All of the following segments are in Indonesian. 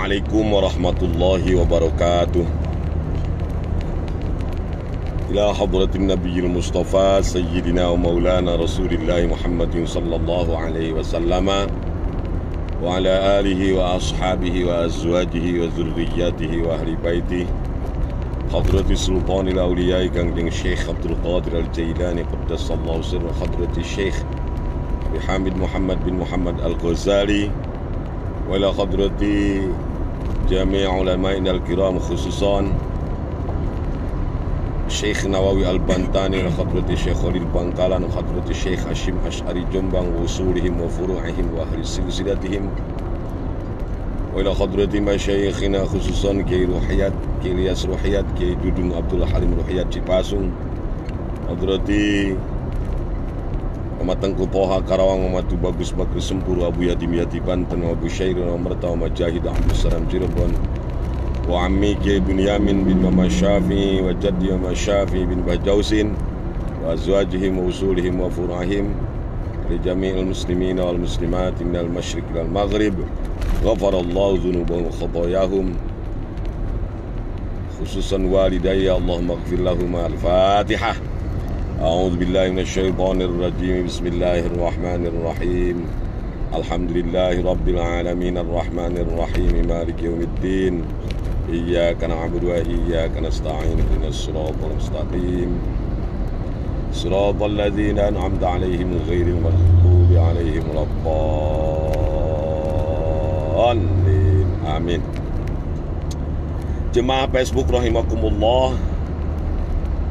Assalamualaikum warahmatullahi wabarakatuh. Ila hadratin nabiyil mustafa sayyidina wa maulana rasulillahi Muhammadin sallallahu alaihi wasallam wa ala alihi wa ashabihi wa azwajihi wa zurriyatihi wa ahli baitihi hadrati sultanil awliyai Kangjeng Syekh Abdul Qadir Al-Jailani qaddasallahu sirra, hadrati Syekh Hamid Muhammad bin Muhammad Al-Ghazali wa ila hadrati jami' ulama'ina al-kiram khususan Syekh Nawawi Al-Bantani wa hadrati Syekh Khalil Bangkalan wa hadrati Syekh Hashim Ash'ari Jombang wa usulihim wa furu'ihim wa ahli silsilatihim wa ila hadrati masyayikhina khususan Kiai Ruhiyat, Kiai Ilyas Ruhiyat, Kiai Dudung Abdul Halim Ruhiyat Cipasung, hadrati Muhammad Tengku Toha Karawang, Muhammad Bagus Bakri Sempuru, Abu Yatim Yati Banten, Abu Syairun Amarta, Majahid Abdul Salam Cirebon, wa ammi Kiai Bunyamin bin Mama Syafi, wa jaddi Mama Syafi bin Bajausin, wa azwajihim wa usulihim wa furahim, li jami'il muslimin wal muslimat minal masyriq wal maghrib, ghafarallahu dzunubahum wa khatayahum, khususan walidayya, Allahumma ighfir lahum. Al-Fatihah. A'udzu billahi minasyaitonir rajim. Bismillahirrahmanirrahim. Alhamdulillahi rabbil alamin arrahmanir rahim maliki yaumiddin. Iyyaka na'budu wa iyyaka nasta'in. Ihdinas siratal mustaqim. Siratal ladzina an'amta 'alaihim ghairil maghdubi 'alaihim waladdallin. Amin. Jemaah Facebook rahimakumullah,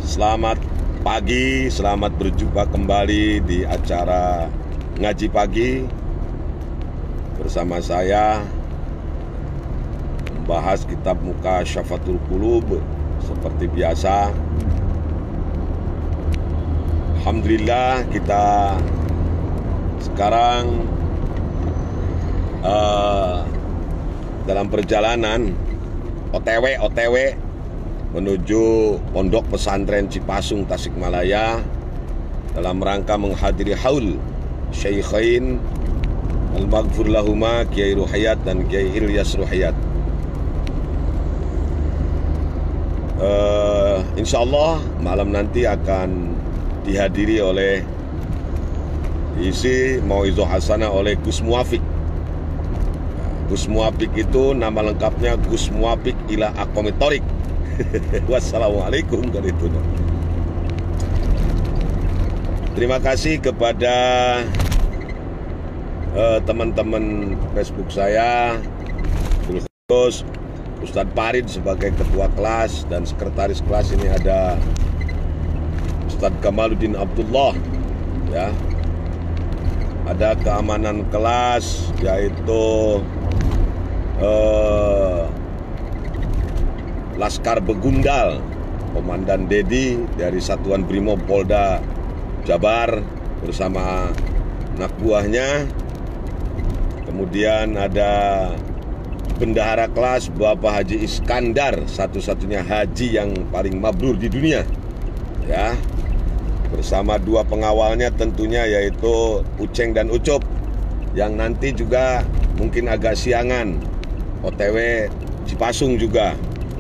selamat pagi, selamat berjumpa kembali di acara Ngaji Pagi bersama saya, membahas kitab Mukasyafatul Qulub seperti biasa. Alhamdulillah, kita sekarang dalam perjalanan OTW menuju Pondok Pesantren Cipasung, Tasikmalaya, dalam rangka menghadiri haul Syekhain Al-Maghfur Lahuma, Kiai Ruhiyat dan Kiai Ilyas Ruhiyat. Insyaallah malam nanti akan dihadiri oleh isi mauizah hasanah oleh Gus Muwafiq. Gus Muwafiq itu nama lengkapnya Gus Muwafiq ila Aqomit Thoriq. Wassalamualaikum warahmatullahi wabarakatuh. Terima kasih kepada teman-teman Facebook saya, khusus Ustadz Farid sebagai ketua kelas dan sekretaris kelas. Ini ada Ustadz Kamaluddin Abdullah, ya. Ada keamanan kelas yaitu Laskar Begundal, Komandan Dedi dari Satuan Brimob Polda Jabar bersama anak buahnya. Kemudian ada bendahara kelas Bapak Haji Iskandar, satu-satunya haji yang paling mabrur di dunia, ya, bersama dua pengawalnya tentunya, yaitu Uceng dan Ucup, yang nanti juga mungkin agak siangan OTW Cipasung juga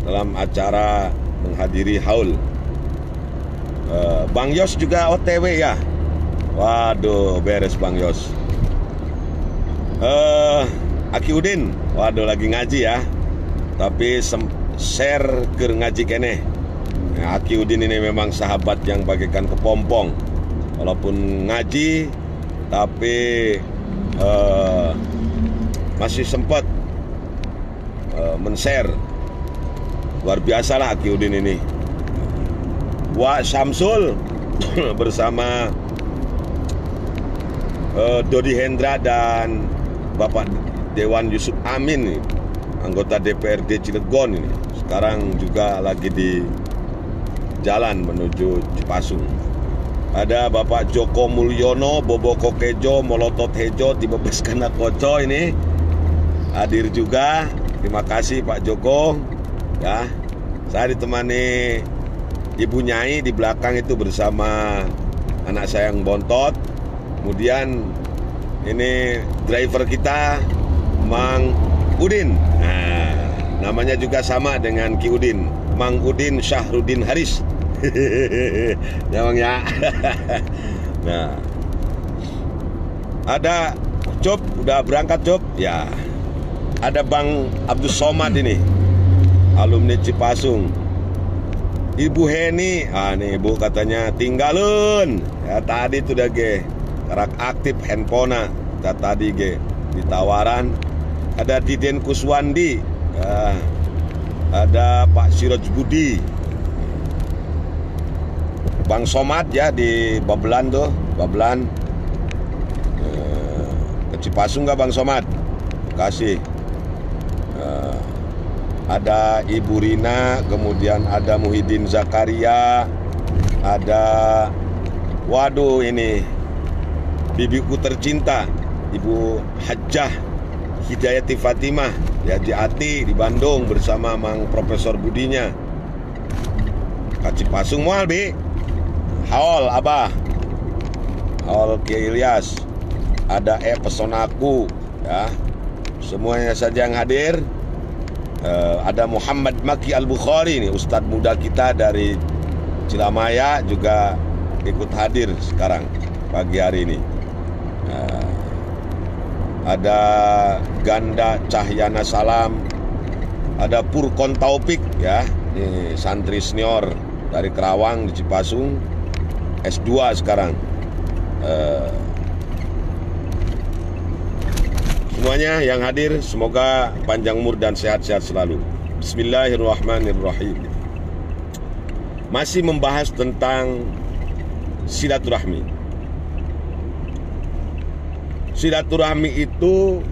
dalam acara menghadiri haul. Bang Yos juga OTW ya. Waduh, beres Bang Yos. Aki Udin, waduh lagi ngaji ya. Tapi share ke ngaji kene. Nah, Aki Udin ini memang sahabat yang bagaikan kepompong. Walaupun ngaji, tapi masih sempat men-share. Luar biasa lah Aki Udin ini. Wak Syamsul bersama Dodi Hendra dan Bapak Dewan Yusuf Amin, anggota DPRD Cilegon ini. Sekarang juga lagi di jalan menuju Cipasung. Ada Bapak Joko Mulyono, Bobo Kokejo, Molotot Hejo, Tibebes Kena Koco ini hadir juga. Terima kasih Pak Joko. Ya, saya ditemani Ibu Nyai di belakang itu bersama anak saya yang bontot. Kemudian ini driver kita Mang Udin. Nah, namanya juga sama dengan Ki Udin, Mang Udin Syahruddin Haris. Ya Bang ya. Nah, ada Cop, udah berangkat Cop? Ya. Ada Bang Abdul Somad ini, alumni Cipasung. Ibu Heni, nih Ibu katanya tinggalun. Ya tadi tuh udah ge, karak aktif handphonenya. Tadi ge ditawaran. Ada Diden Kuswandi, ya. Ada Pak Siroj Budi, Bang Somad ya di Babelan tuh, Babelan. Ke Cipasung nggak Bang Somad? Kasih. Ada Ibu Rina, kemudian ada Muhyiddin Zakaria, ada, waduh ini bibiku tercinta, Ibu Hajjah Hidayati Fatimah ya di Ati di Bandung bersama Mang Profesor Budinya. Kaci Pasung mual bi, haol Abah, haol Ki Ilyas, ada Pesonaku ya, semuanya saja yang hadir. Ada Muhammad Maki Al-Bukhari nih, Ustadz muda kita dari Cilamaya juga ikut hadir sekarang pagi hari ini. Ada Ganda Cahyana Salam, ada Purkon Taufik ya, ini santri senior dari Kerawang di Cipasung, S2 sekarang. Semuanya yang hadir semoga panjang umur dan sehat-sehat selalu. Bismillahirrahmanirrahim. Masih membahas tentang silaturahmi. Silaturahmi itu,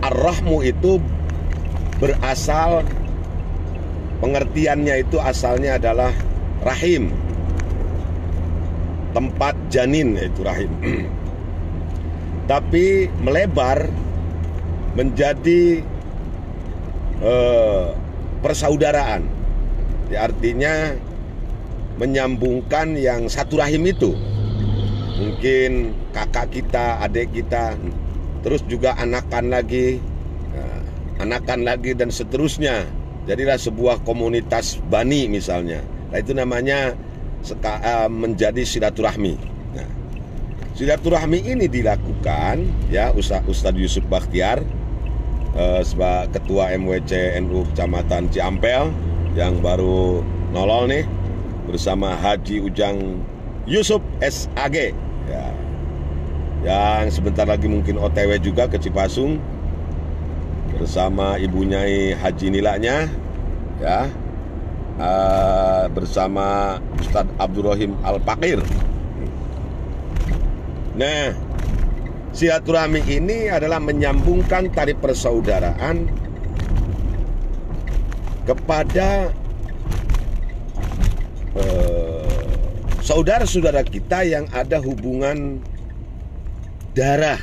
ar-rahmu itu berasal, pengertiannya itu asalnya adalah rahim, tempat janin yaitu rahim. Tapi melebar menjadi persaudaraan, ya, artinya menyambungkan yang satu rahim itu. Mungkin kakak kita, adik kita, terus juga anakan lagi dan seterusnya. Jadilah sebuah komunitas bani misalnya. Nah, itu namanya menjadi silaturahmi. Silaturahmi ini dilakukan ya Ustadz Yusuf Bakhtiar sebagai Ketua MWC NU Kecamatan Ciampel yang baru nolol nih, bersama Haji Ujang Yusuf SAG ya, yang sebentar lagi mungkin OTW juga ke Cipasung bersama Ibu Nyai Haji Nilanya ya, bersama Ustadz Abdurrahim Al-Fakir. Nah, silaturahmi ini adalah menyambungkan tali persaudaraan kepada saudara-saudara kita yang ada hubungan darah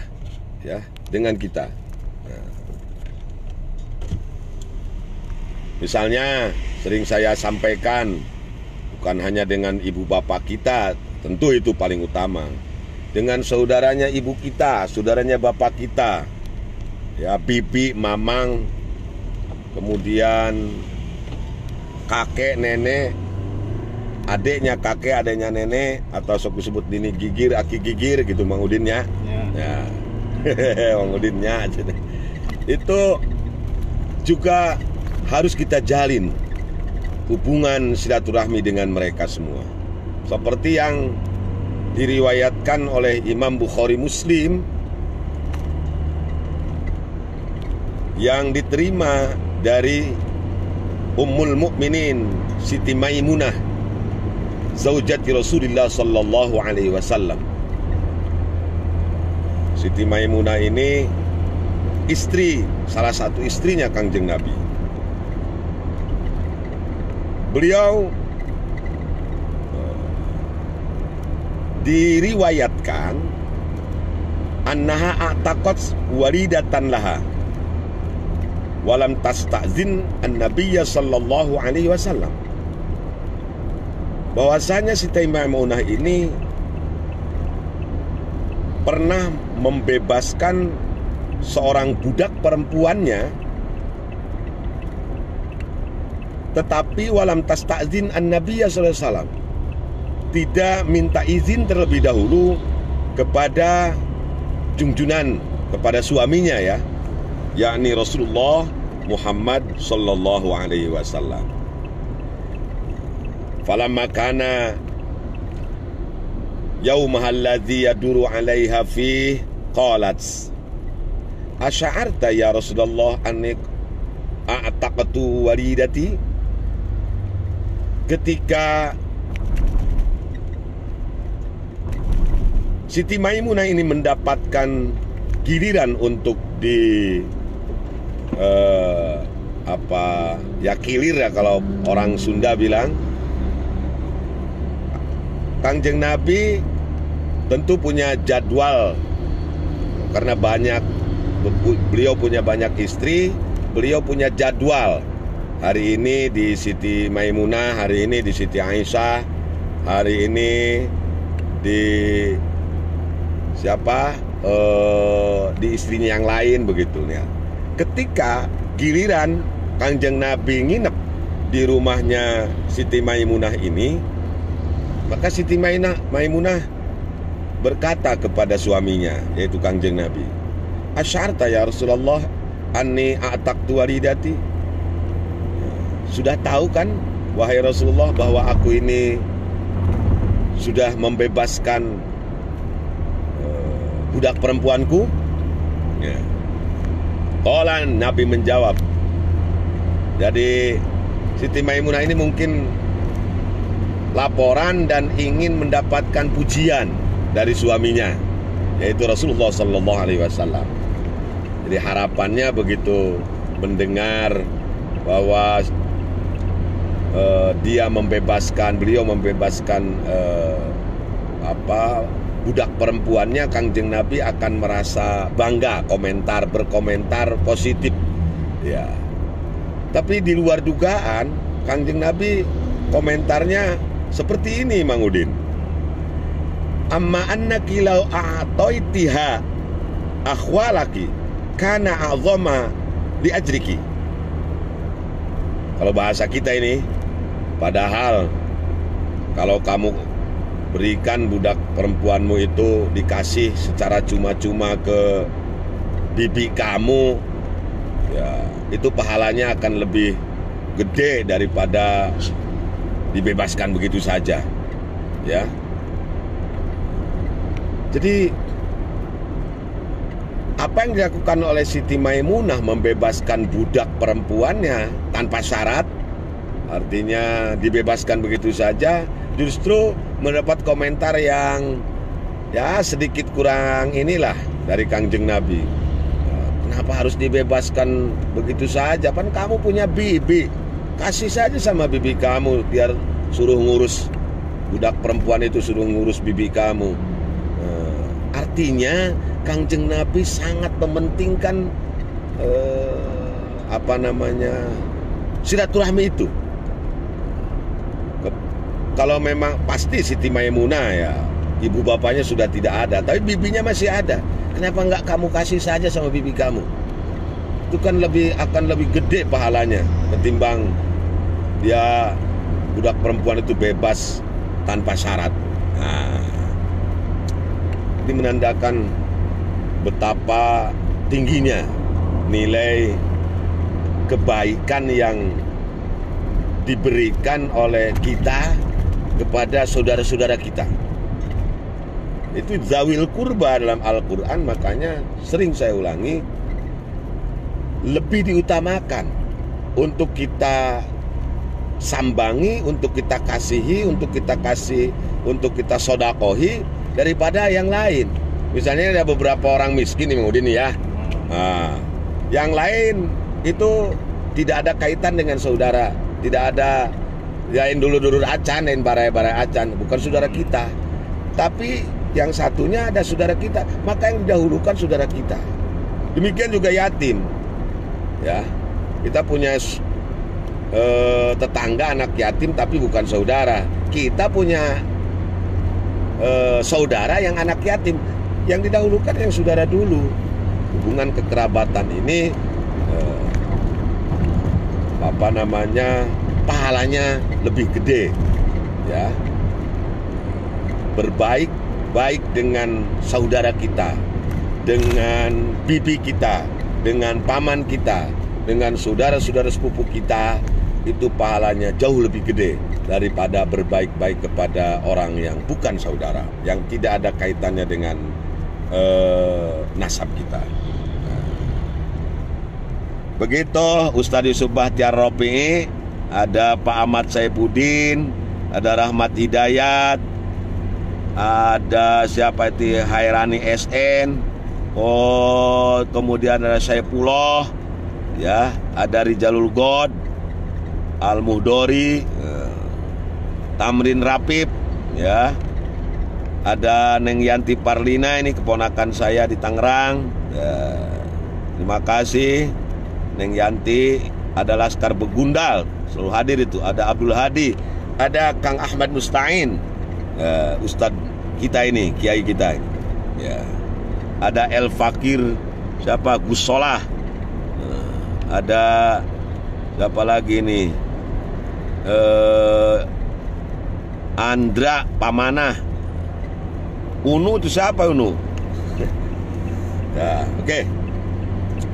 ya dengan kita. Nah, misalnya sering saya sampaikan, bukan hanya dengan ibu bapak kita, tentu itu paling utama. Dengan saudaranya ibu kita, saudaranya bapak kita, ya bibi, mamang, kemudian kakek, nenek, adiknya kakek, adiknya nenek, atau sok disebut dini gigir, aki gigir gitu Mang Udinnya. Ya. Mang Udinnya. Itu juga harus kita jalin hubungan silaturahmi dengan mereka semua. Seperti yang diriwayatkan oleh Imam Bukhari Muslim yang diterima dari Ummul Mukminin Siti Maimunah zaujati Rasulullah sallallahu alaihi wasallam. Siti Maimunah ini istri, salah satu istrinya Kangjeng Nabi. Beliau diriwayatkan annaha a'taqat walidatan laha walam tasta'zin an-nabiyya sallallahu alaihi wasallam. Bahwasanya Siti Maimunah ini pernah membebaskan seorang budak perempuannya, tetapi walam tasta'zin an-nabiyya sallallahu alaihi wasallam, tidak minta izin terlebih dahulu kepada junjunan, kepada suaminya ya, yakni Rasulullah Muhammad sallallahu alaihi wasallam. Falamma kana yaumah alladhi yaduru 'alaiha fih qalat asy'arta ya Rasulullah anni a'taqtu walidati. Ketika Siti Maimunah ini mendapatkan giliran untuk kilir ya kalau orang Sunda bilang, Kangjeng Nabi tentu punya jadwal karena beliau punya banyak istri, beliau punya jadwal. Hari ini di Siti Maimunah, hari ini di Siti Aisyah, hari ini di di istrinya yang lain begitu ya. Ketika giliran Kangjeng Nabi nginep di rumahnya Siti Maimunah ini, maka Siti Maimunah berkata kepada suaminya, yaitu Kangjeng Nabi, asy'arta ya Rasulullah anni a'taqtu walidati. Sudah tahu kan wahai Rasulullah bahwa aku ini sudah membebaskan budak perempuanku? Ya. Qala, Nabi menjawab. Jadi Siti Maimunah ini mungkin laporan dan ingin mendapatkan pujian dari suaminya, yaitu Rasulullah sallallahu alaihi wasallam. Jadi harapannya begitu mendengar bahwa beliau membebaskan budak perempuannya, Kangjeng Nabi akan merasa bangga, berkomentar positif ya. Tapi di luar dugaan, Kangjeng Nabi komentarnya seperti ini, Mang Udin. Amma annaki law a'taitiha akhwalaki kana a'zama li ajriki. Kalau bahasa kita ini, padahal kalau kamu berikan budak perempuanmu itu dikasih secara cuma-cuma ke bibi kamu, ya itu pahalanya akan lebih gede daripada dibebaskan begitu saja, ya. Jadi apa yang dilakukan oleh Siti Maimunah membebaskan budak perempuannya tanpa syarat, artinya dibebaskan begitu saja, justru mendapat komentar yang ya sedikit kurang inilah dari Kangjeng Nabi. Kenapa harus dibebaskan begitu saja? Kan kamu punya bibi, kasih saja sama bibi kamu, biar suruh ngurus budak perempuan itu, suruh ngurus bibi kamu. Artinya Kangjeng Nabi sangat mementingkan silaturahmi itu. Kalau memang pasti Siti Maimunah ya, ibu bapaknya sudah tidak ada, tapi bibinya masih ada. Kenapa nggak kamu kasih saja sama bibi kamu? Itu kan akan lebih gede pahalanya ketimbang dia budak perempuan itu bebas tanpa syarat. Nah, ini menandakan betapa tingginya nilai kebaikan yang diberikan oleh kita kepada saudara-saudara kita. Itu zawil kurba dalam Al-Quran, makanya sering saya ulangi, lebih diutamakan untuk kita sambangi, untuk kita kasihi, untuk kita sodakohi daripada yang lain. Misalnya ada beberapa orang miskin nih, Udin ya. Nah, yang lain itu tidak ada kaitan dengan saudara, tidak ada lain dulur-dulur acan, lain barai-barai acan, bukan saudara kita. Tapi yang satunya ada saudara kita, maka yang didahulukan saudara kita. Demikian juga yatim. Ya, kita punya tetangga anak yatim tapi bukan saudara. Kita punya saudara yang anak yatim, Yang didahulukan yang saudara dulu. Hubungan kekerabatan ini pahalanya lebih gede, ya. Berbaik dengan saudara kita, dengan bibi kita, dengan paman kita, dengan saudara-saudara sepupu kita, itu pahalanya jauh lebih gede daripada berbaik-baik kepada orang yang bukan saudara, yang tidak ada kaitannya dengan nasab kita. Begitu Ustadz Yusuf Bahtiar Rofi'i, ada Pak Ahmad Saifuddin, ada Rahmat Hidayat, ada siapa itu, Hairani SN, kemudian ada Saifullah, ya, ada Rijalul God, Al Muhdori, Tamrin Rapip, ya, ada Neng Yanti Parlina, ini keponakan saya di Tangerang, ya, terima kasih Neng Yanti. Ada Laskar Begundal selalu hadir itu, ada Abdul Hadi, ada Kang Ahmad Musta'in, Ustadz kita ini, kiai kita ini, ya. Ada El Fakir, siapa, Gus Solah, ada siapa lagi nih, Andra Pamanah, Unu itu siapa Unu? Nah, oke,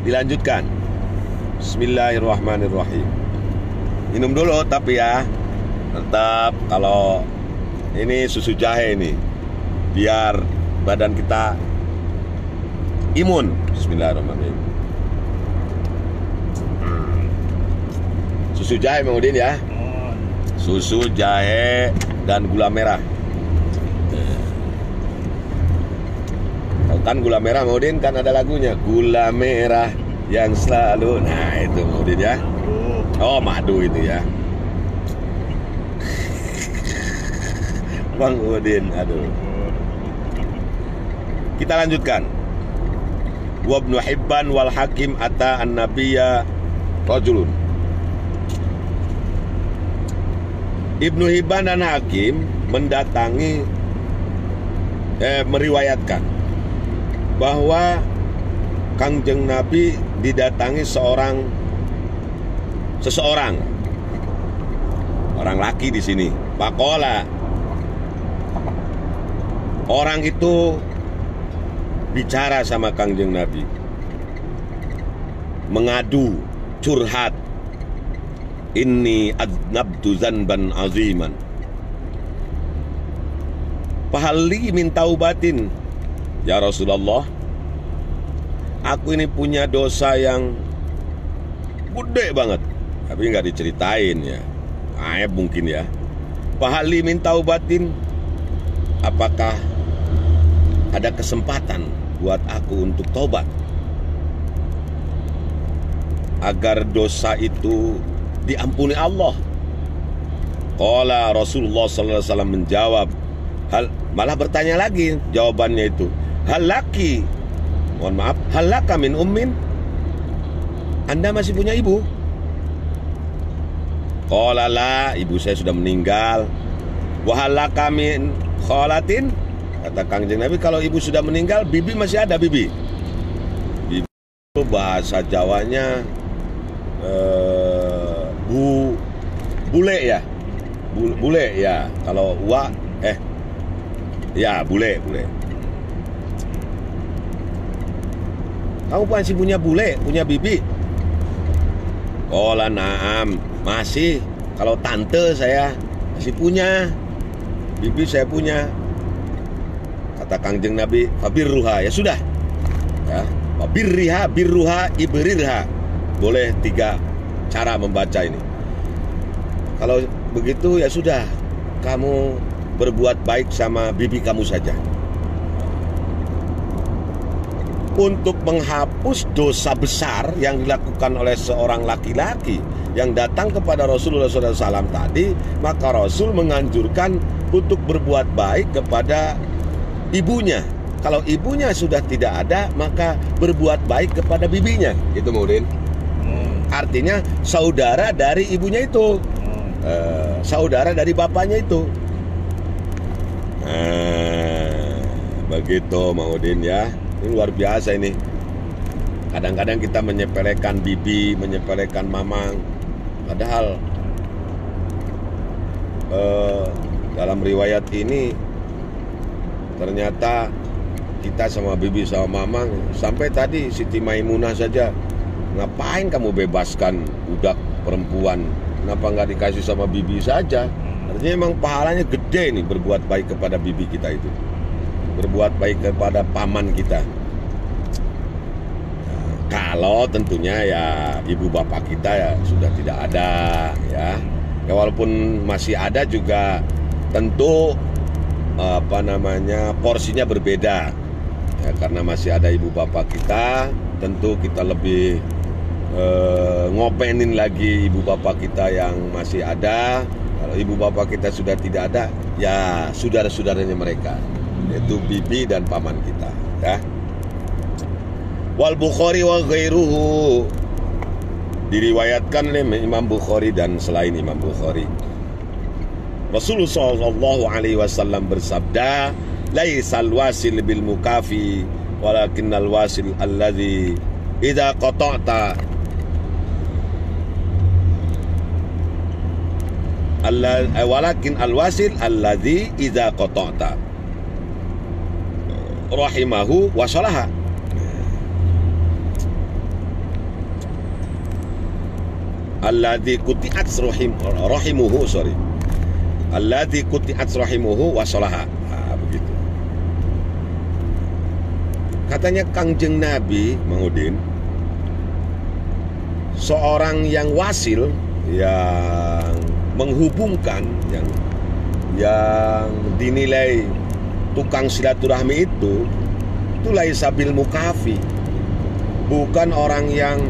dilanjutkan. Bismillahirrahmanirrahim. Minum dulu tapi ya, tetap kalau ini susu jahe ini, biar badan kita imun. Bismillahirrahmanirrahim. Susu jahe Mang Udin ya. Susu jahe dan gula merah. Tahu kan gula merah Mang Udin, kan ada lagunya, gula merah yang selalu, nah itu Mang Udin ya. Oh, madu itu ya. Bang Udin, aduh. Kita lanjutkan. Wa Ibnu Hibban wal Hakim ata an-nabiyya rajulun. Ibnu Hibban dan Hakim mendatangi, meriwayatkan bahwa Kangjeng Nabi didatangi seseorang, orang laki di sini. Pakola, orang itu bicara sama Kangjeng Nabi, mengadu, curhat. Inni adnabtu zanban aziman, fahalli min taubatin ya Rasulullah. Aku ini punya dosa yang gede banget, tapi nggak diceritain ya, aib mungkin ya. Fahalli min taubatin, apakah ada kesempatan buat aku untuk tobat agar dosa itu diampuni Allah? Qala Rasulullah sallallahu alaihi wasallam menjawab, malah bertanya lagi jawabannya itu, halaki, mohon maaf, halaka min ummin, Anda masih punya ibu? Qala la, ibu saya sudah meninggal. Wa halaka min khalatin, kata Kangjeng Nabi, kalau ibu sudah meninggal, bibi masih ada, bibi. Bibi itu bahasa Jawanya bule ya, bule ya. Kalau ya bule. Kamu masih punya bule, punya bibi? Qala na'am, masih. Kalau tante saya masih punya, bibi saya punya. Kata Kangjeng Nabi, fabirruha, ya sudah. Ya, fabirriha, birruha, ibrirha. Boleh 3 cara membaca ini. Kalau begitu ya sudah, kamu berbuat baik sama bibi kamu saja. Untuk menghapus dosa besar yang dilakukan oleh seorang laki-laki yang datang kepada Rasulullah SAW tadi, maka Rasul menganjurkan untuk berbuat baik kepada ibunya. Kalau ibunya sudah tidak ada, maka berbuat baik kepada bibinya. Itu Maudin. Artinya saudara dari ibunya itu, saudara dari bapaknya itu. Begitu Mang Udin ya. Ini luar biasa ini. Kadang-kadang kita menyepelekan bibi, menyepelekan mamang. Padahal dalam riwayat ini ternyata kita sama bibi sama mamang, sampai tadi Siti Maimunah saja, ngapain kamu bebaskan budak perempuan, kenapa nggak dikasih sama bibi saja? Artinya memang pahalanya gede nih berbuat baik kepada bibi kita itu, berbuat baik kepada paman kita. Nah, kalau tentunya ya ibu bapak kita ya sudah tidak ada ya. Ya walaupun masih ada juga tentu porsinya berbeda. Ya, karena masih ada ibu bapak kita, tentu kita lebih ngopenin lagi ibu bapak kita yang masih ada. Kalau ibu bapak kita sudah tidak ada, ya saudara-saudaranya mereka, yaitu bibi dan paman kita. Ya. Wal Bukhari wa ghairuhu, diriwayatkan oleh Imam Bukhari dan selain Imam Bukhari. Rasulullah sallallahu alaihi wasallam bersabda, laisal wasil bil mukafi walakinnal wasil alladzi idza qata'ta walakin al wasil alladzi idza qata'ta rahimahu wa salaha. Alladzi quti'at rahimuhu alladzi quti'at rahimuhu wa salaha. Begitu. Katanya Kangjeng Nabi, Mang Udin, seorang yang wasil, yang menghubungkan, yang dinilai tukang silaturahmi itu laisa bil mukafi, bukan orang yang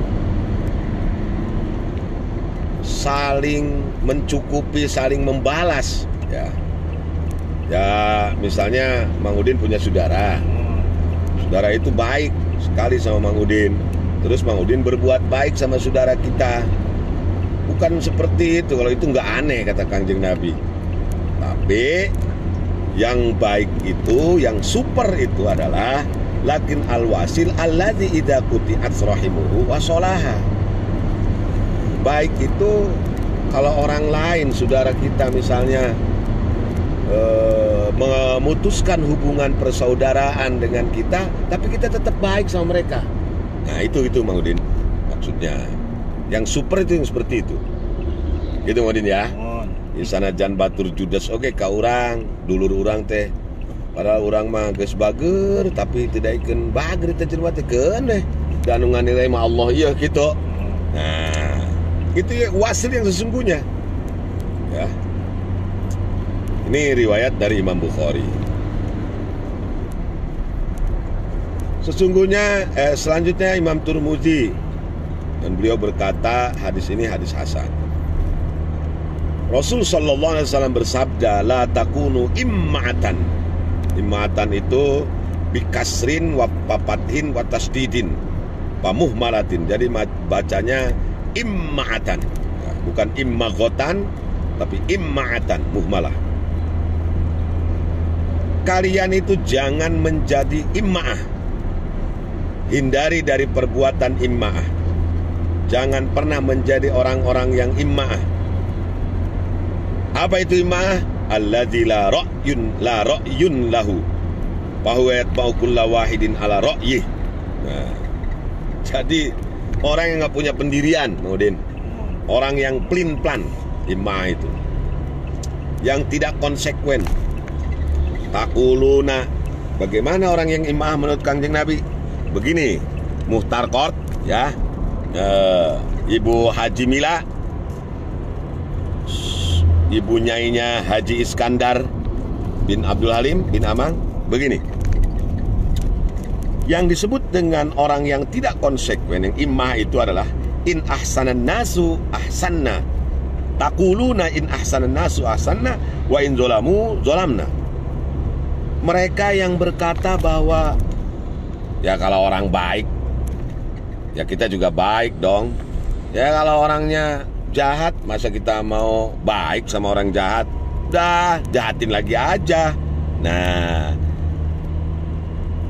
saling mencukupi, saling membalas ya. Ya misalnya Mang Udin punya saudara itu baik sekali sama Mang Udin, terus Mang Udin berbuat baik sama saudara kita, bukan seperti itu. Kalau itu nggak aneh kata Kangjeng Nabi. Tapi yang baik itu, yang super itu adalah lakin al-wasil alladzi idza quti'at rahimuhu wa salaha. Baik itu kalau orang lain, saudara kita misalnya memutuskan hubungan persaudaraan dengan kita, tapi kita tetap baik sama mereka. Nah itu Mang Udin maksudnya. Yang super itu yang seperti itu. Gitu Mang Udin ya. Di sana jan batur judes oke ka urang, dulur urang teh. Padahal urang mah geus bager tapi tidak ikan bager teh cenah teh keun deh. Dan nganilai mah Allah iya gitu. Nah, itu ya wasil yang sesungguhnya. Ya. Ini riwayat dari Imam Bukhari. Sesungguhnya selanjutnya Imam Tirmidzi, dan beliau berkata hadis ini hadis hasan. Rasul sallallahu alaihi wasallam bersabda, la takunu imma'atan. Imma'atan itu bikasrin wa pafathin wa tasdidin wa muhmalatin. Jadi bacanya imma'atan, bukan immaghatan tapi imma'atan, muhmalah. Kalian itu jangan menjadi imma'ah. Hindari dari perbuatan imma'ah. Jangan pernah menjadi orang-orang yang imma'ah. Apa itu imma'ah? Alladzi la ra'yun lahu wa huwa yatba'u kulla wahidin ala ra'yih. Nah, jadi orang yang nggak punya pendirian, Maudin. Orang yang plin-plan, imma'ah itu. Yang tidak konsekuen. Takuluna. Bagaimana orang yang imma'ah menurut Kangjeng Nabi? Begini, Muhtar Kort ya, Ibu Haji Mila, ibu nyainya Haji Iskandar bin Abdul Halim bin Amang. Begini, yang disebut dengan orang yang tidak konsekuen, yang imma'ah itu adalah in ahsanan nasu ahsanna, takuluna in ahsanan nasu ahsanna wa in zolamu zolamna. Mereka yang berkata bahwa ya kalau orang baik, ya kita juga baik dong. Ya kalau orangnya jahat, masa kita mau baik sama orang jahat? Udah, jahatin lagi aja. Nah,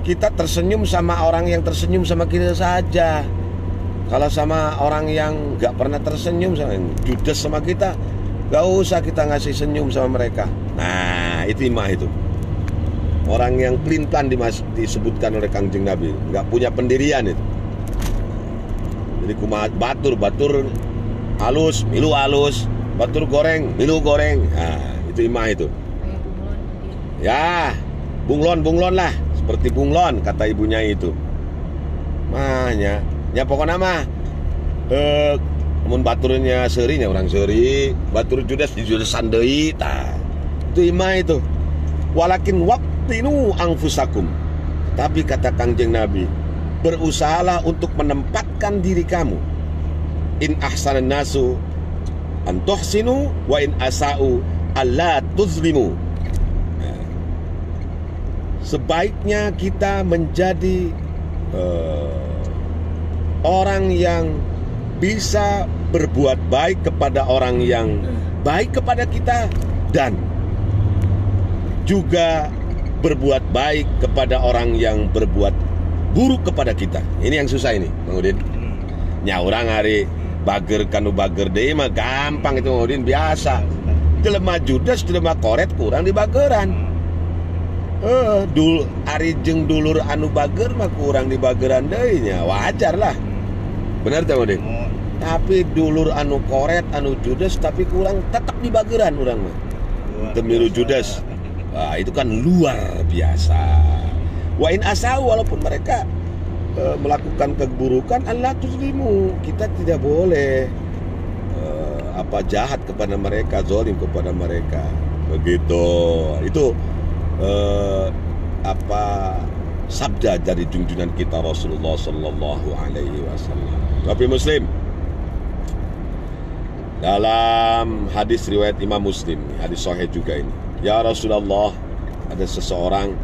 kita tersenyum sama orang yang tersenyum sama kita saja. Kalau sama orang yang gak pernah tersenyum, sama yang judes sama kita, gak usah kita ngasih senyum sama mereka. Nah, itu imah itu. Orang yang pelin-pelan disebutkan oleh Kangjeng Nabi, gak punya pendirian itu. Jadi kumaha batur halus, milu halus, batur goreng, milu goreng. Nah, itu imah itu. Ya, bunglon lah, seperti bunglon kata ibunya itu. Mahnya, ya pokoknya mah mun baturnya seurinya orang seuri, batur judes di judesan deui tah. Itu imah itu. Walakin waqtinu anfusakum. Tapi kata Kangjeng Nabi, berusahalah untuk menempatkan diri kamu. In ahsanan nasu an tuhsinu wa in asa'u alla tuzlimu. Sebaiknya kita menjadi orang yang bisa berbuat baik kepada orang yang baik kepada kita, dan juga berbuat baik kepada orang yang berbuat buruk kepada kita. Ini yang susah ini, Bang Udin. Nya orang hari bager kanu bager deui mah gampang itu, Bang Udin, biasa. Jelema judes, jelema koret kurang di bageran. Ari jeung dulur anu bager mah kurang di bageran deui nya, wajar lah. Benar teh, Bang Udin? Tapi dulur anu koret, anu judes tapi kurang tetap di bageran urang mah. Temiru judes. Wah, itu kan luar biasa. Wa in asau, walaupun mereka melakukan keburukan, Allah tuzlimu, kita tidak boleh jahat kepada mereka, zalim kepada mereka. Begitu. Itu sabda dari junjungan kita Rasulullah sallallahu alaihi wasallam. Tapi Muslim, dalam hadis riwayat Imam Muslim, hadis sahih juga ini. Ya Rasulullah, ada seseorang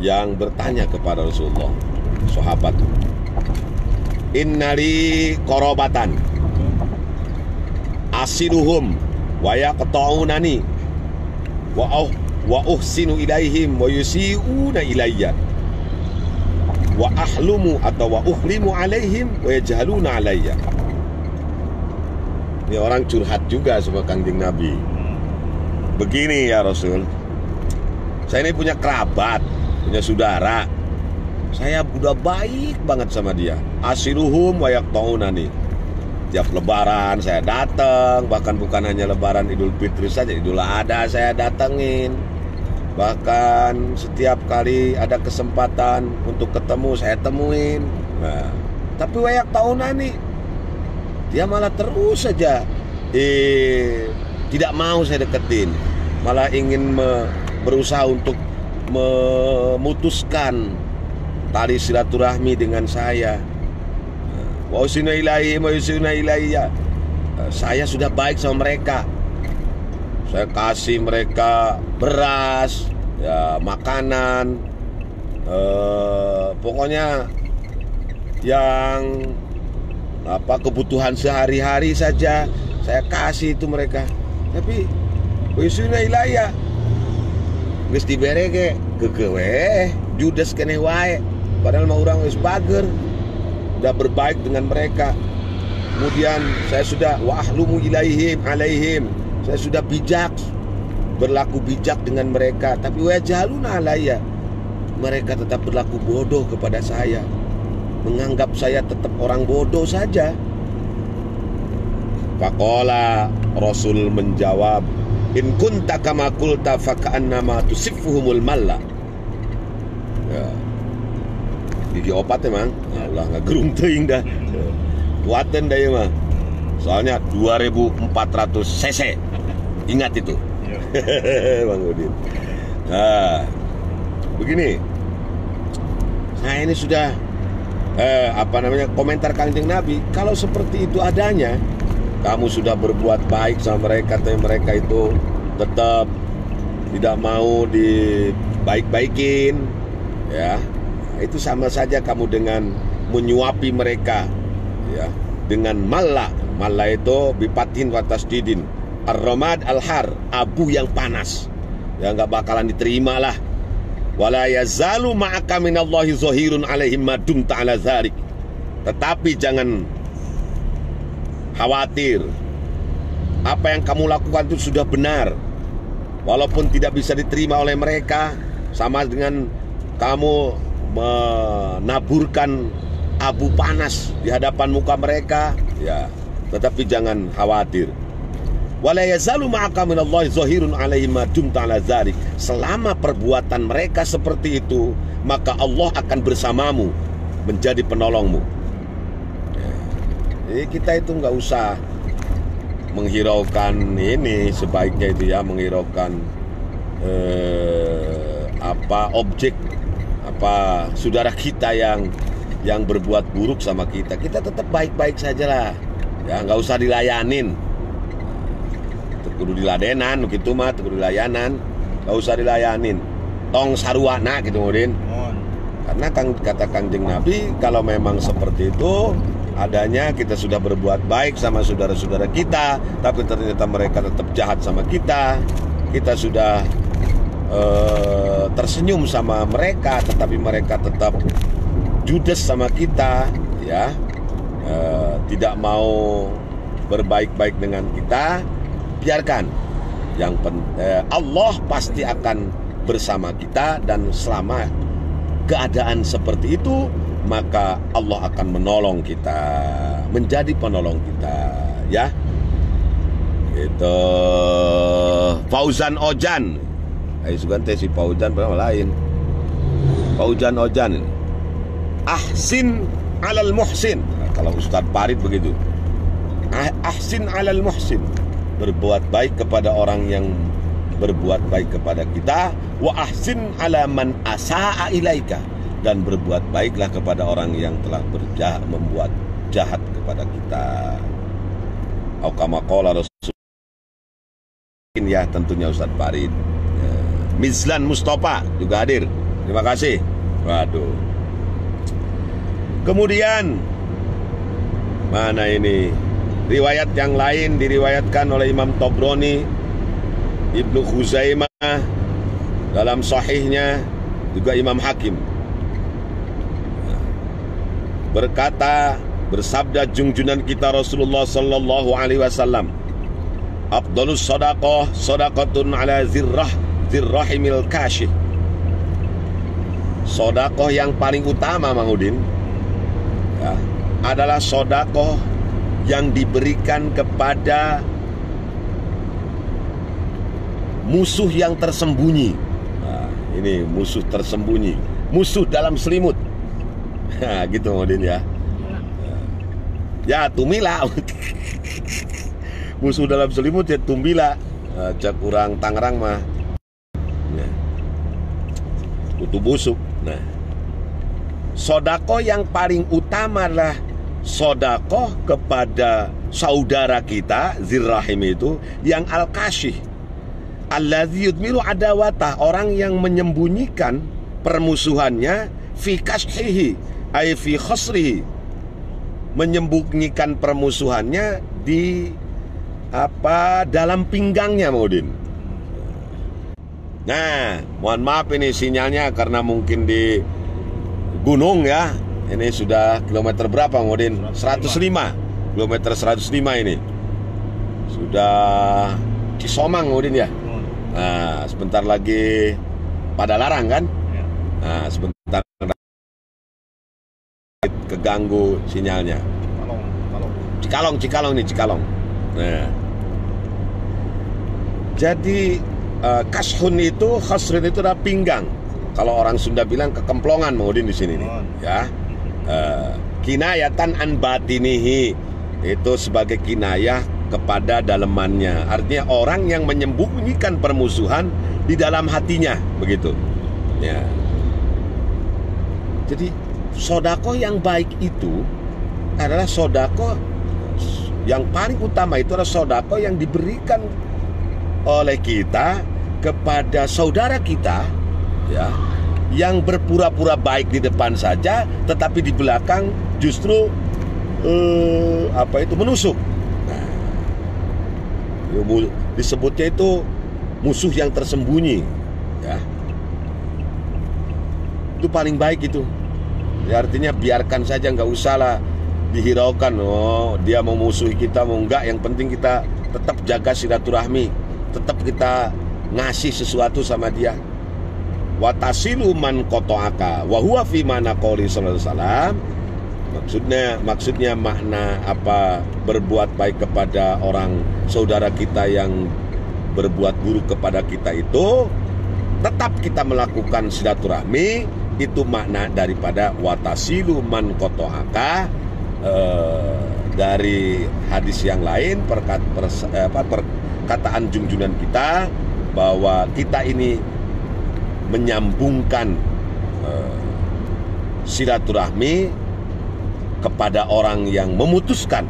yang bertanya kepada Rasulullah, sahabat, innali korobatan asiluhum wa yaqta'unani wa uhsinu ilaihim wa yusi'una ilayya wa ahlumu atau wa uhlimu alaihim wa yajhaluna alayya. Ini orang curhat juga sama Kangjeng Nabi. Begini ya Rasul, saya ini punya kerabat, punya saudara, saya udah baik banget sama dia. Asiluhum wa yaqta'unani. Tiap lebaran saya datang, bahkan bukan hanya lebaran Idul Fitri saja, Idul Adha saya datengin. Bahkan setiap kali ada kesempatan untuk ketemu saya temuin. Nah, tapi wa yaqta'unani, dia malah terus saja tidak mau saya deketin, malah ingin berusaha untuk memutuskan tali silaturahmi dengan saya. Wa usina ilaihi wa yusina ilayya. Saya sudah baik sama mereka. Saya kasih mereka beras, ya, makanan, pokoknya yang kebutuhan sehari-hari saja saya kasih itu mereka. Tapi wisuna ilaya geus dibere ge gegewe judes keneh wae, padahal mah urang geus bager, udah berbaik dengan mereka. Kemudian saya sudah wa ahlumu alaihim, saya sudah bijak, berlaku bijak dengan mereka. Tapi wa jaluna alayya, mereka tetap berlaku bodoh kepada saya, menganggap saya tetap orang bodoh saja. Faqala, Rasul menjawab, in kunta kama qulta fa ka'annama tusifuhumul malla. Ya. Gigi opat emang, Allah ngagerung teuing dah. Kuaten da ieu mah. Soalnya 2400 cc. Ingat itu. Bang Udin. Nah, begini. Nah, ini sudah komentar Kangjeng Nabi. Kalau seperti itu adanya, kamu sudah berbuat baik sama mereka, tapi mereka itu tetap tidak mau dibaik-baikin, ya, itu sama saja kamu dengan menyuapi mereka, ya, dengan malla. Malla itu bipatin watas didin, ar-ramad al-har, abu yang panas, ya, nggak bakalan diterima lah. Wala yazalu ma'aka minallahi zahirun alaihim ma dumta ala dzalik. Tetapi jangan khawatir, apa yang kamu lakukan itu sudah benar, walaupun tidak bisa diterima oleh mereka, sama dengan kamu menaburkan abu panas di hadapan muka mereka, ya, tetapi jangan khawatir. Wala yazalu ma'aka minallahi zahirun alaihim ma dumta ala dzalik. Selama perbuatan mereka seperti itu, maka Allah akan bersamamu, menjadi penolongmu. Jadi kita itu nggak usah menghiraukan ini, sebaiknya itu ya menghiraukan objek saudara kita yang berbuat buruk sama kita. Kita tetap baik-baik saja lah, ya, nggak usah dilayanin. Kudu diladenan gitu mah, kudu dilayanan, nggak usah dilayanin. Tong sarwana gitu Udin. Karena kata Kangjeng Nabi, kalau memang seperti itu adanya, kita sudah berbuat baik sama saudara-saudara kita, tapi ternyata mereka tetap jahat sama kita. Kita sudah tersenyum sama mereka, tetapi mereka tetap judes sama kita, ya, tidak mau berbaik-baik dengan kita. Biarkan, Allah pasti akan bersama kita, dan selama keadaan seperti itu, maka Allah akan menolong kita, menjadi penolong kita, ya. Itu Fauzan Ojan. Si Fauzan lain. Fauzan Ojan. Ahsin alal muhsin. Nah, kalau Ustadz Farid begitu. Ahsin alal muhsin. Berbuat baik kepada orang yang berbuat baik kepada kita. Wa ahsin ala man asa'a ilaika. Dan berbuat baiklah kepada orang yang telah membuat jahat kepada kita. Au kama qala Rasul, ya, tentunya Ustadz Farid. Mizlan Mustafa juga hadir. Terima kasih. Waduh. Kemudian mana ini? Riwayat yang lain diriwayatkan oleh Imam Tabrani, Ibnu Khuzaimah dalam sahihnya, juga Imam Hakim. Bersabda junjunan kita Rasulullah sallallahu alaihi wasallam, afdhalus shadaqah shadaqatun ala zirrahimil kashih. Sedekah yang paling utama, Mang Udin, ya, adalah sedekah yang diberikan kepada musuh yang tersembunyi. Nah, ini musuh tersembunyi, musuh dalam selimut. Nah, gitu Mang Udin, ya. Ya, tumila. Musuh dalam selimut ya tumbila. Cak kurang Tangerang mah. Nah, kutu busuk. Nah, sedekah yang paling utama adalah sedekah kepada saudara kita zirrahim itu yang al-kashih, allazi yudmiru adawatah, orang yang menyembunyikan permusuhannya, fi kashihi ay fi khasrihi, menyembunyikan permusuhannya di dalam pinggangnya, Maudin. Nah, mohon maaf ini sinyalnya karena mungkin di gunung, ya. Ini sudah kilometer berapa, Maudin? 105. Kilometer 105 ini. Sudah Cisomang, Maudin, ya. Nah, sebentar lagi Padalarang kan? Nah, sebentar keganggu sinyalnya. Cikalong nih, Cikalong. Nah, jadi kashun itu, khasrin itu adalah pinggang. Kalau orang Sunda bilang kekemplongan, Maudin di sini nih, ya. Kinayatan an batinihi, itu sebagai kinayah kepada dalemannya. Artinya orang yang menyembunyikan permusuhan di dalam hatinya, begitu. Ya. Jadi sedekah yang baik itu adalah sedekah yang paling utama, itu adalah sedekah yang diberikan oleh kita kepada saudara kita, ya, yang berpura-pura baik di depan saja, tetapi di belakang justru menusuk. Nah, disebutnya itu musuh yang tersembunyi, ya. Itu paling baik itu. Ya, artinya biarkan saja, nggak usah lah dihiraukan. Oh, dia mau musuhi kita mau enggak, yang penting kita tetap jaga silaturahmi, tetap kita ngasih sesuatu sama dia. Watasilu man qata'aka wa huwa fi mana qouli sallallahu alaihi wasallam. Maksudnya makna apa, berbuat baik kepada orang saudara kita yang berbuat buruk kepada kita itu, tetap kita melakukan silaturahmi. Itu makna daripada watasilu man qata'aka. Dari hadis yang lain, perkataan junjungan kita bahwa kita ini menyambungkan silaturahmi kepada orang yang memutuskan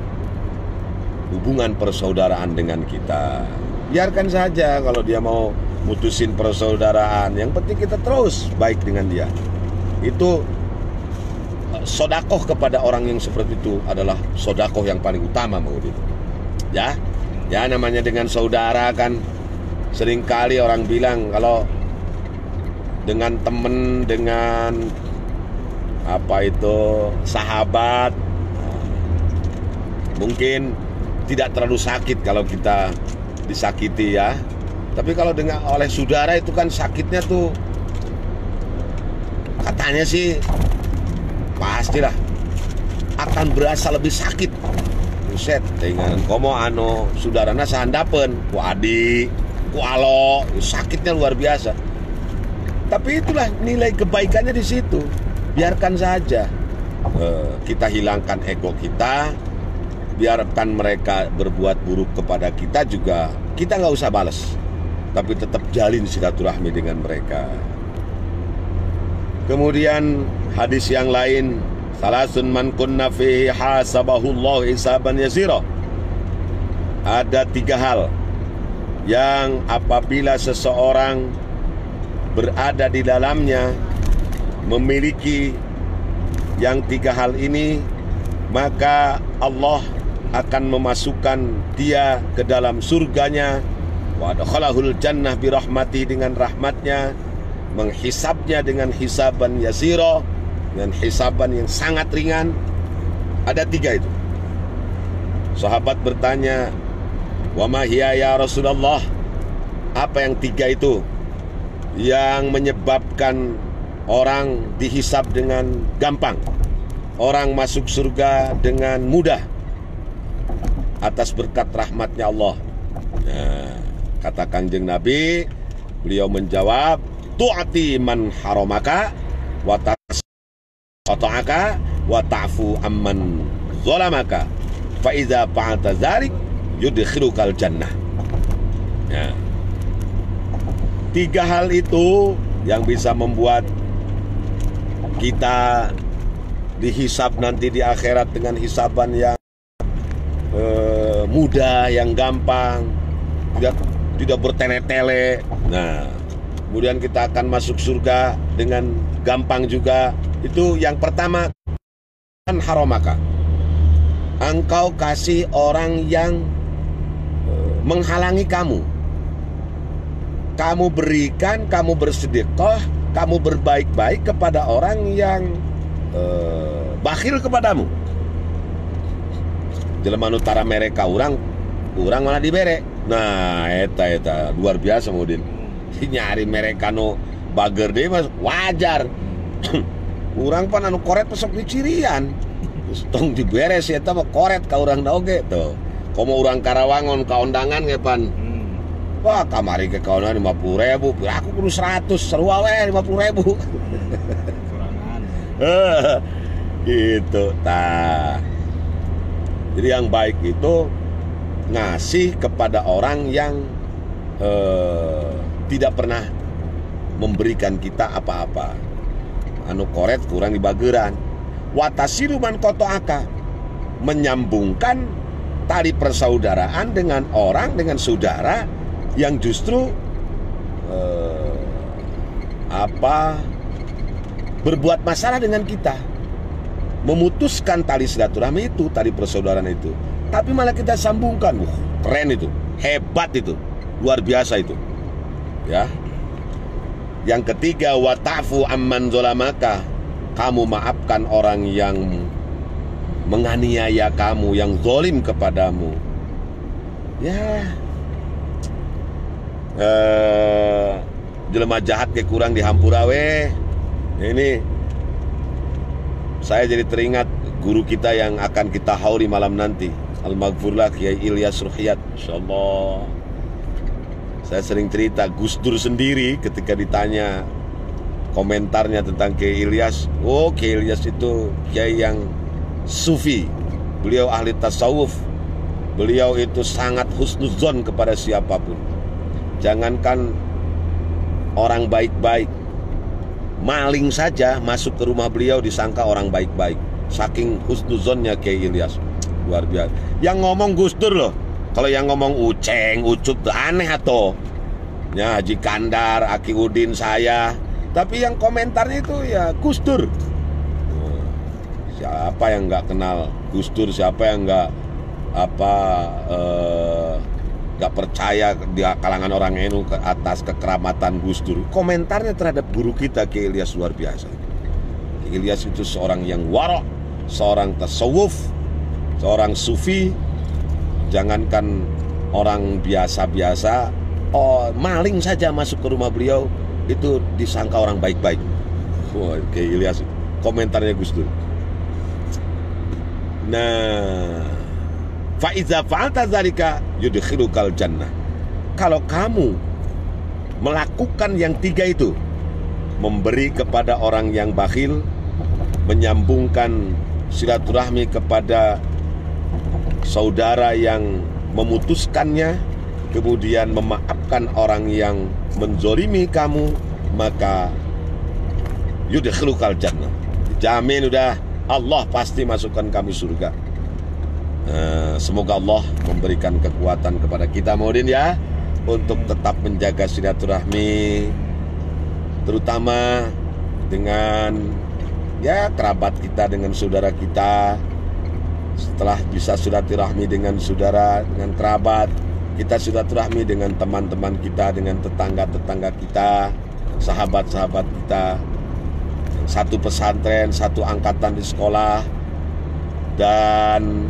hubungan persaudaraan dengan kita. Biarkan saja kalau dia mau mutusin persaudaraan, yang penting kita terus baik dengan dia. Itu sodakoh kepada orang yang seperti itu adalah sodakoh yang paling utama, Maudin. Ya namanya dengan saudara kan, seringkali orang bilang kalau dengan temen, dengan apa itu sahabat, mungkin tidak terlalu sakit kalau kita disakiti ya. Tapi kalau dengan oleh saudara itu kan sakitnya tuh, katanya sih pastilah akan berasa lebih sakit. Buset, dengan komo saudarana sahandapen, ku adi, ku alo, sakitnya luar biasa. Tapi itulah nilai kebaikannya di situ. Biarkan saja kita hilangkan ego kita, biarkan mereka berbuat buruk kepada kita juga, kita nggak usah balas, tapi tetap jalin silaturahmi dengan mereka. Kemudian hadis yang lain, salasun man kunna fihi hasabahullahu hisaban yasira. Ada 3 hal yang apabila seseorang berada di dalamnya, memiliki yang 3 hal ini, maka Allah akan memasukkan dia ke dalam surganya. Wa adkhalahul jannah birahmati, dengan rahmatnya, menghisabnya dengan hisaban yasira, dengan hisaban yang sangat ringan. Ada 3 itu. Sahabat bertanya, wa ma hiya ya Rasulullah? Apa yang 3 itu yang menyebabkan orang dihisab dengan gampang, orang masuk surga dengan mudah atas berkat rahmatnya Allah? Nah, kata Kanjeng Nabi, beliau menjawab, tu'ati man haramaka wa qata'aka wa ta'fu amman zalamaka fa idza fa'alta dzalik yudkhilukal jannah. Ya. 3 hal itu yang bisa membuat kita dihisab nanti di akhirat dengan hisaban yang mudah, yang gampang, tidak bertele-tele. Nah, kemudian kita akan masuk surga dengan gampang juga. Itu yang pertama, kan haramaka. Engkau kasih orang yang menghalangi kamu. Kamu berikan, kamu bersedekah, kamu berbaik-baik kepada orang yang bakhil kepadamu. Jelema utara mereka orang malah dibere. Nah, eta luar biasa Mudin. Nyari mereka no bager deh mas, wajar. Urang pan anu koret pesok dicirian. Terus tong diberes eta mah koret ka urang da oge tuh. Komo urang Karawangon ka ondangan ge pan. Wah, kamari ke kaonan 50.000, aku kudu 100, sarua we 50.000. Kurangan. Gitu, tah. Jadi yang baik itu ngasih kepada orang yang tidak pernah memberikan kita apa-apa. Anu koret kurang dibageran. Watasiru man qata'aka, menyambungkan tali persaudaraan dengan orang, dengan saudara yang justru berbuat masalah dengan kita, memutuskan tali silaturahmi itu, tali persaudaraan itu, tapi malah kita sambungkan. Keren itu, hebat itu, luar biasa itu, ya. Yang ketiga, wa ta'fu amman zolamaka, kamu maafkan orang yang menganiaya kamu, yang zalim kepadamu. Ya, jelema jahat ke kurang dihampura we. Ini saya jadi teringat guru kita yang akan kita hauri malam nanti, Al-Maghfurlah Kiai Ilyas Ruhiyat, insyaallah. Saya sering cerita Gus Dur sendiri ketika ditanya komentarnya tentang Kiai Ilyas. Oh, Kiai Ilyas itu kiai yang sufi, beliau ahli tasawuf, beliau itu sangat husnuzon kepada siapapun. Jangankan orang baik-baik, maling saja masuk ke rumah beliau disangka orang baik-baik. Saking husnuzonnya Kiai Ilyas, luar biasa. Yang ngomong Gus Dur loh. Kalau yang ngomong Uceng, Ucup tuh aneh atau ya Haji Kandar, Aki Udin, saya. Tapi yang komentarnya itu ya Gus Dur. Siapa yang nggak kenal Gus Dur? Siapa yang nggak nggak percaya di kalangan orang NU ke atas kekeramatan Gus Dur? Komentarnya terhadap guru kita Kiai Ilyas luar biasa. Kiai Ilyas itu seorang yang warok, seorang tasawuf, seorang sufi. Jangankan orang biasa-biasa, maling saja masuk ke rumah beliau itu disangka orang baik-baik. Wah, Kiai Ilyas, komentarnya Gus Dur. Nah, fa iza fa'alta dzalika yudkhilukal jannah. Kalau kamu melakukan yang tiga itu, memberi kepada orang yang bakhil, menyambungkan silaturahmi kepada saudara yang memutuskannya, kemudian memaafkan orang yang menzolimi kamu, maka yudkhilukal jannah. Jamin udah, Allah pasti masukkan kami surga. Semoga Allah memberikan kekuatan kepada kita, Maudin, ya, untuk tetap menjaga silaturahmi, terutama dengan ya kerabat kita, dengan saudara kita. Setelah bisa silaturahmi dengan saudara, dengan kerabat, kita silaturahmi dengan teman-teman kita, dengan tetangga-tetangga kita, sahabat-sahabat kita. Satu pesantren, satu angkatan di sekolah, dan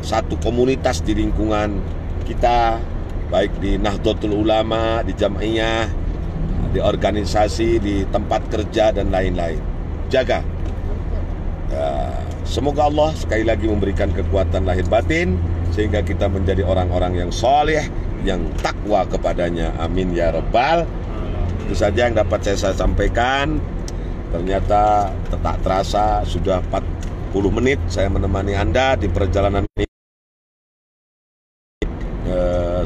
satu komunitas di lingkungan kita, baik di Nahdlatul Ulama, di Jam'iyah, di organisasi, di tempat kerja, dan lain-lain. Jaga. Semoga Allah sekali lagi memberikan kekuatan lahir batin sehingga kita menjadi orang-orang yang soleh, yang takwa kepadanya. Amin ya Rabbal. Itu saja yang dapat saya sampaikan. Ternyata tak terasa sudah 40 menit saya menemani Anda di perjalanan ini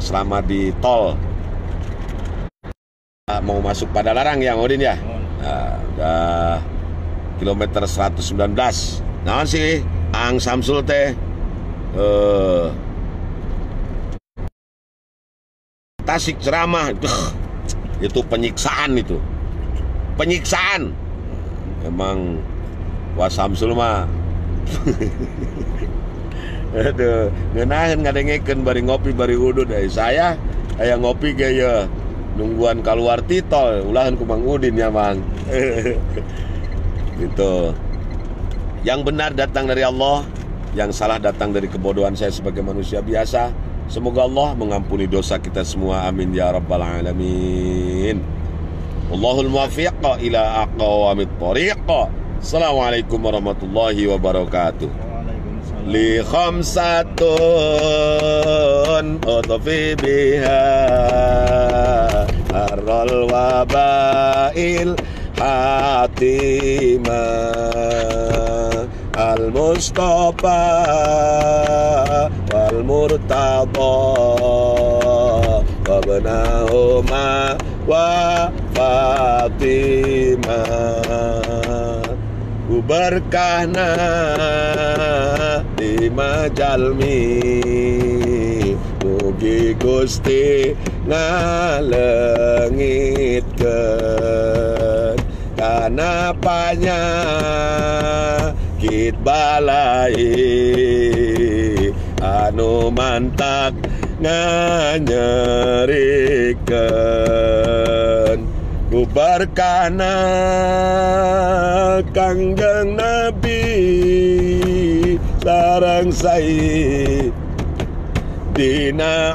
selama di tol. Mau masuk pada Larang ya, Maudin ya? Udah kilometer 119. Nah sih, Ang Samsul teh Tasik ceramah itu penyiksaan, itu penyiksaan. Emang Wasamsul mah aduh, ngeunaheun ngadengekeun bari ngopi bari udud. Saya aya ngopi gaya nungguan keluar titol ulahan ku Mang Udin ya, Mang. Gitu. Yang benar datang dari Allah, yang salah datang dari kebodohan saya sebagai manusia biasa. Semoga Allah mengampuni dosa kita semua. Amin ya Rabbal Alamin. Allahul muwaffiq ila aqwamit thoriq. Assalamualaikum warahmatullahi wabarakatuh. Li khamsatun utfi biha arral wabail hatimah al-Mustafa wal-Murtada wa benahuma wa Fatimah. Berkahna di majalmi, mugi Gusti ngalengitkeun kana panyakit balai anu mantak nganyerikeun bubarkana Kangjeng Nabi sareng Sayyidina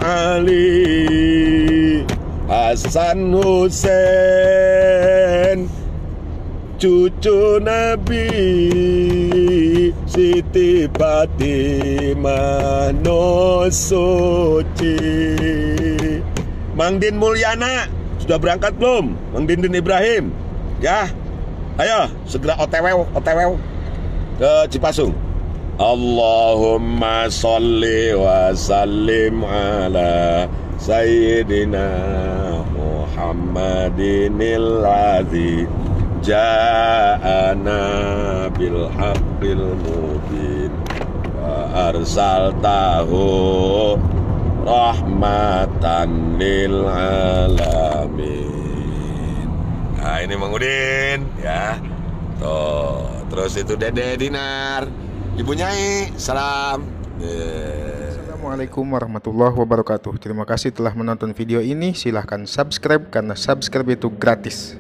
Ali Hasan Husein cucu Nabi Siti Fatimah no suci. Mang Din Mulyana sudah berangkat belum? Mang Din Ibrahim ya, ayo segera OTW ke Cipasung. Allahumma sholli wa sallim ala Sayyidina Muhammadinil ladzi ja'ana bil haqqil mubin wa arsaltahu rahmatan lil alamin. Nah ini Mang Udin ya. Tuh, terus itu Dede Dinar, Ibu Nyai, salam. Assalamualaikum warahmatullahi wabarakatuh. Terima kasih telah menonton video ini. Silahkan subscribe karena subscribe itu gratis.